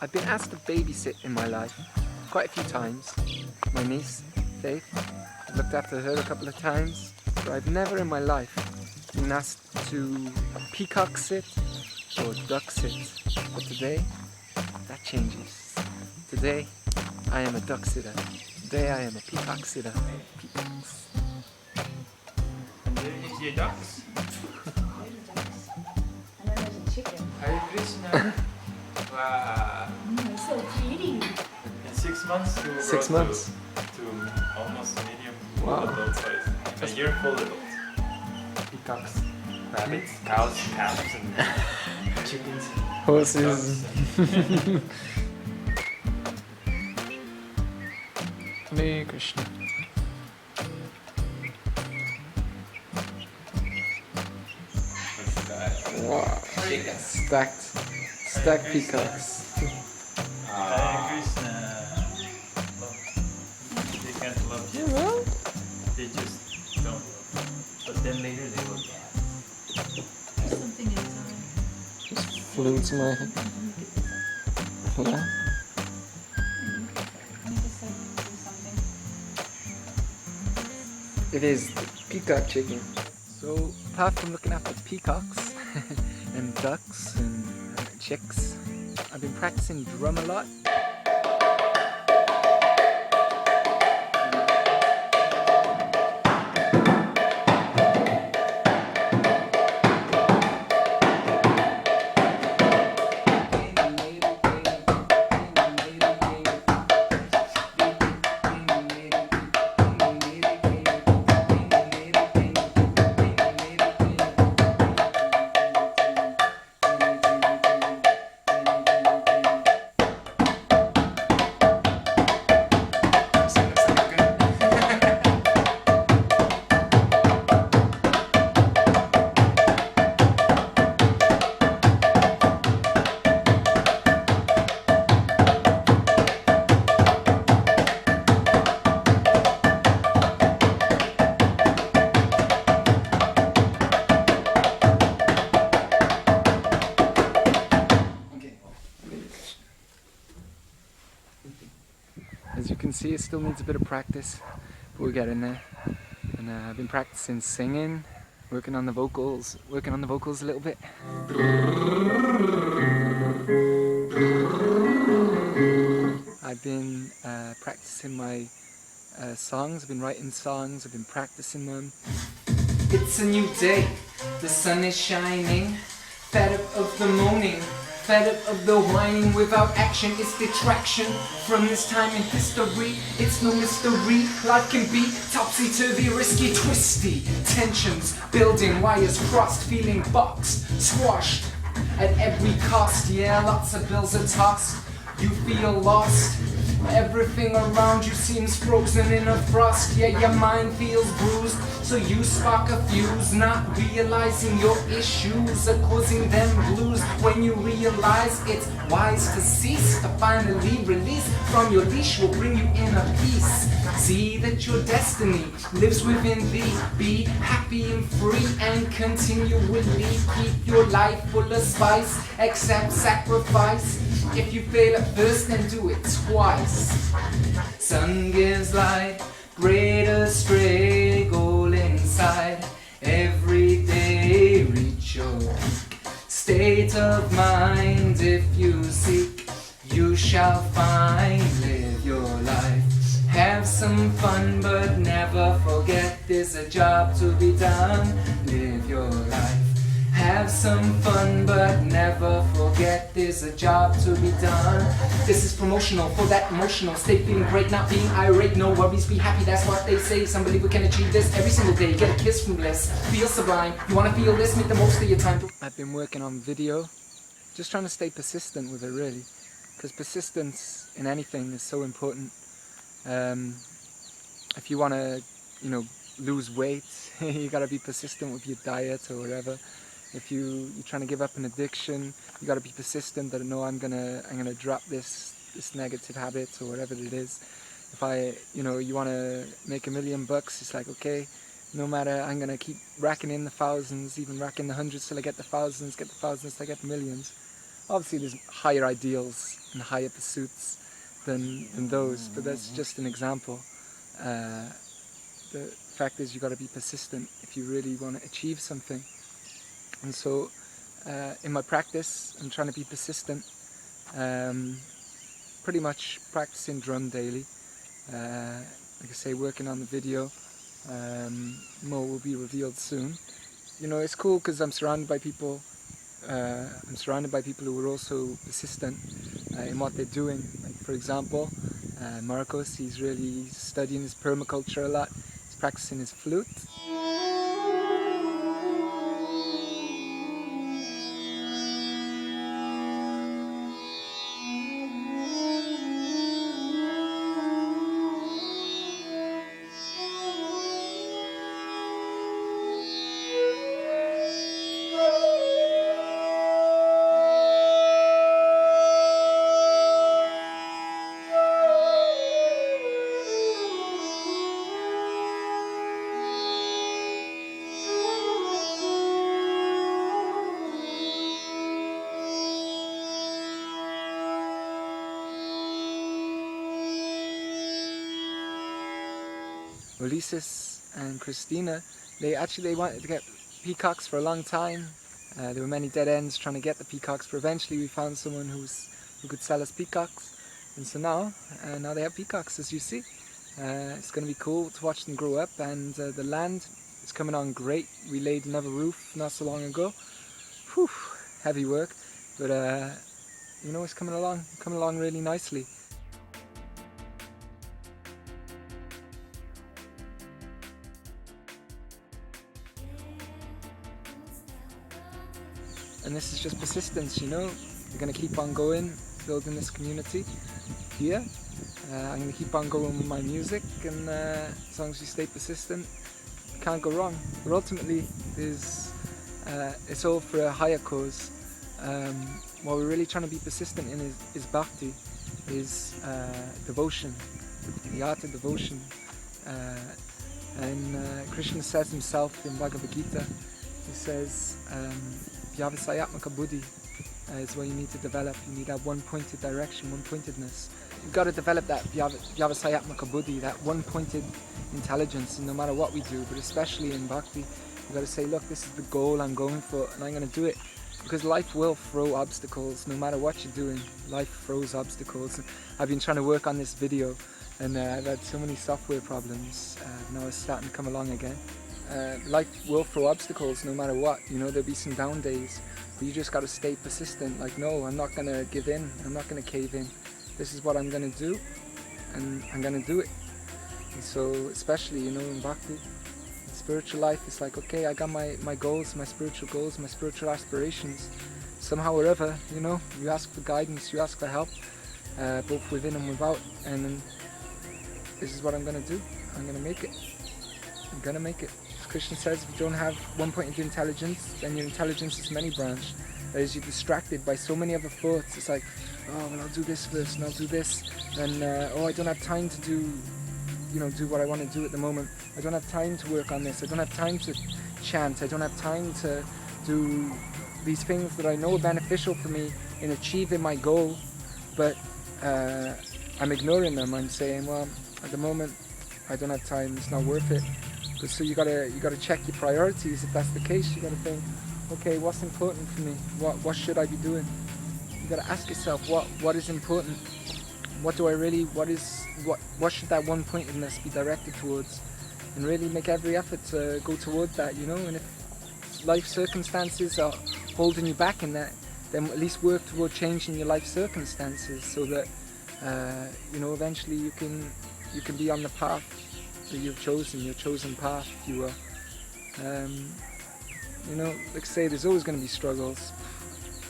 I've been asked to babysit in my life quite a few times. My niece, Faith, I've looked after her a couple of times, but I've never in my life been asked to peacock sit or duck sit. But today, that changes. Today, I am a duck sitter. Today, I am a peacock sitter. Peacocks. There is your ducks. And then there's a chicken. Hare Krishna. Wow. It's so pretty. In 6 months, you will 6 grow months. to almost medium Wow. adult size. In a year, full adult. Peacocks. Rabbits, cows, and chickens. Horses. Hare Krishna. Wow. Stacked peacocks. Hare Krishna. Love. They can't love you. Well, They just don't love. But then later they will. There's something inside. just flew to my head. Yeah. It is the peacock chicken. So, apart from looking after peacocks and ducks and chicks, I've been practicing drum a lot. As you can see, it still needs a bit of practice, but we're getting there. And I've been practicing singing, working on the vocals a little bit. I've been practicing my songs. I've been writing songs. I've been practicing them. It's a new day. The sun is shining. Fed up of the moaning. Fed up of the whining without action, it's detraction from this time in history. It's no mystery, life can be topsy-turvy, risky, twisty. Tensions building, wires crossed, feeling boxed, squashed at every cost. Yeah, lots of bills are tossed, you feel lost. Everything around you seems frozen in a frost. Yeah, your mind feels bruised, so you spark a fuse, not realizing your issues are causing them blues. When you realize it's wise to cease, to finally release from your leash will bring you inner peace. See that your destiny lives within thee. Be happy and free and continually keep your life full of spice. Accept sacrifice. If you fail at first, then do it twice. Sun gives light, greater struggle inside. Every day reach your peak. State of mind if you seek, you shall find. Live your life. Have some fun, but never forget there's a job to be done. Live your life. Have some fun, but never forget there's a job to be done. This is promotional for that emotional state, feeling great, not being irate. No worries, be happy, that's what they say. Some believe we can achieve this every single day. Get a kiss from bliss, feel sublime. You wanna feel this, make the most of your time. I've been working on video, just trying to stay persistent with it really, because persistence in anything is so important. If you wanna, lose weight, you gotta be persistent with your diet or whatever. If you're trying to give up an addiction, you got to be persistent that no, I'm gonna drop this negative habit or whatever it is. If you want to make $1 million, it's like, okay, no matter, I'm gonna keep racking in the thousands, even racking the hundreds till I get the thousands till I get the millions. Obviously there's higher ideals and higher pursuits than those, but that's just an example. The fact is, you've got to be persistent if you really want to achieve something. And so in my practice, I'm trying to be persistent, pretty much practicing drum daily. Like I say, working on the video. More will be revealed soon. You know, it's cool because I'm surrounded by people who are also persistent in what they're doing. Like, for example, Marcos, he's really studying his permaculture a lot. He's practicing his flute. Ulysses and Christina, they wanted to get peacocks for a long time. There were many dead ends trying to get the peacocks, but eventually we found someone who could sell us peacocks, and so now they have peacocks, as you see. It's going to be cool to watch them grow up, and the land is coming on great. We laid another roof not so long ago. Whew, heavy work, but you know, it's coming along really nicely. And this is just persistence, you know. We're going to keep on going, building this community here. I'm going to keep on going with my music, and as long as you stay persistent, you can't go wrong. But ultimately, it's all for a higher cause. What we're really trying to be persistent in is bhakti, is devotion, the art of devotion. And Krishna says himself in Bhagavad-gītā, he says, Vyavasayatmaka buddhi is what you need to develop. You need that one-pointed direction, one-pointedness. You've got to develop that Vyavasayatmaka buddhi, that one-pointed intelligence, and no matter what we do, but especially in bhakti, you've got to say, look, this is the goal I'm going for, and I'm going to do it. Because life will throw obstacles, no matter what you're doing. Life throws obstacles. I've been trying to work on this video, and I've had so many software problems. Now it's starting to come along again. Life will throw obstacles no matter what, you know. There'll be some down days, but you just got to stay persistent. Like, no, I'm not going to give in, I'm not going to cave in. This is what I'm going to do, and I'm going to do it. And so, especially, you know, in bhakti, in spiritual life, it's like, okay, I got my goals, my spiritual aspirations. Somehow or other, you know, you ask for guidance, you ask for help, both within and without, and then this is what I'm going to do. I'm going to make it. I'm going to make it. Krishna says, if you don't have one-pointed intelligence, then your intelligence is many-branched. That is, you're distracted by so many other thoughts. It's like, oh, well, I'll do this first, and I'll do this, and oh, I don't have time to do what I want to do at the moment. I don't have time to work on this. I don't have time to chant. I don't have time to do these things that I know are beneficial for me in achieving my goal, but I'm ignoring them. I'm saying, well, at the moment, I don't have time. It's not worth it. So you gotta check your priorities. If that's the case, you gotta think, okay, what's important for me? What should I be doing? You gotta ask yourself, what is important? What do I really? What should that one-pointedness be directed towards? And really make every effort to go toward that, you know. And if life circumstances are holding you back in that, then at least work toward changing your life circumstances so that you know, eventually you can be on the path that you've chosen, your chosen path, if you will. You know, like I say, there's always going to be struggles.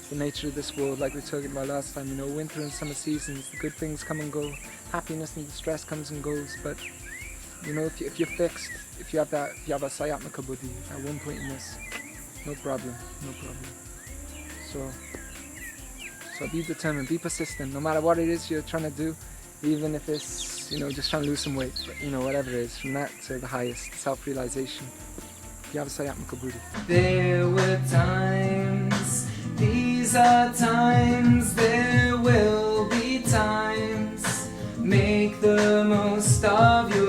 It's the nature of this world, like we were talking about last time, you know, winter and summer seasons, the good things come and go, happiness and distress comes and goes, but, you know, if you're fixed, if you have that Vyavasayatmaka buddhi, that one-pointedness, no problem. So be determined, be persistent, no matter what it is you're trying to do, even if it's, you know, just trying to lose some weight, but, you know, whatever it is, from that to the highest, self-realization. Vyavasayatmaka buddhi. There were times, these These are times, there will be times. Make the most of your